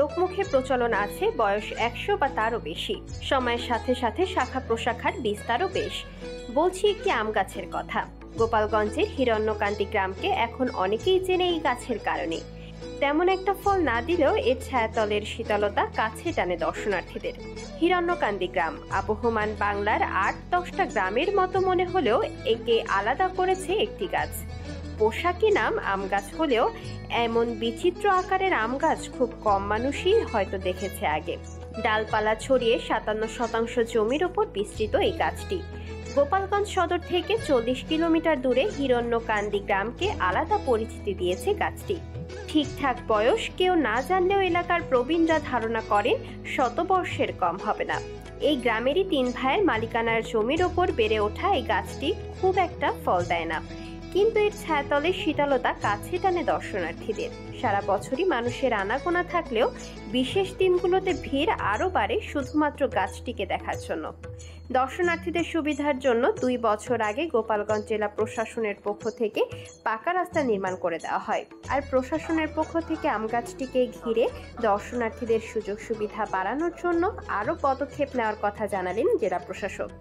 লোকমুখে প্রচলন আছে বয়স 100 বা তারও বেশি। সময়ের সাথে সাথে শাখা প্রশাখার বিস্তারও বেশ। বলছি একটি আম গাছের কথা। গোপালগঞ্জের হিরণ্যকান্দি গ্রামকে এখন অনেকেই চেনে এই গাছের কারণে। তেমন একটা ফল না দিলেও এর ছায়াতলের শীতলতা কাছে টানে দর্শনার্থীদের। হিরণ্যকান্দি গ্রাম আবহমান বাংলার 8-10টা গ্রামের মতো মনে হলেও একে আলাদা করেছে একটি গাছ। পোশাকি নাম আম গাছ হলেও এমন বিচিত্র আকারের আম গাছ খুব কম মানুষই হয়তো দেখেছে আগে। ডালপালা ছড়িয়ে 57% জমির উপর বিস্তৃত এই গাছটি। গোপালগঞ্জ সদর থেকে 40 কিলোমিটার দূরে হিরণ্যকান্দি গ্রামকে আলাদা পরিচিতি দিয়েছে গাছটি। ঠিকঠাক বয়স কেউ না জানলেও এলাকার প্রবীণরা ধারণা করেন শতবর্ষের কম হবে না। এই গ্রামেরই 3 ভাইয়ের মালিকানার জমির ওপর বেড়ে ওঠা এই গাছটি খুব একটা ফল দেয় না, কিন্তু এর ছায়াতলের শীতলতা কাছে টানে দর্শনার্থীদের। সারা বছরই মানুষের আনাগোনা থাকলেও বিশেষ দিনগুলোতে ভিড় আরও বাড়ে শুধুমাত্র গাছটিকে দেখার জন্য। দর্শনার্থীদের সুবিধার জন্য 2 বছর আগে গোপালগঞ্জ জেলা প্রশাসনের পক্ষ থেকে পাকা রাস্তা নির্মাণ করে দেওয়া হয়। আর প্রশাসনের পক্ষ থেকে আম গাছটিকে ঘিরে দর্শনার্থীদের সুযোগ সুবিধা বাড়ানোর জন্য আরও পদক্ষেপ নেওয়ার কথা জানালেন জেলা প্রশাসক।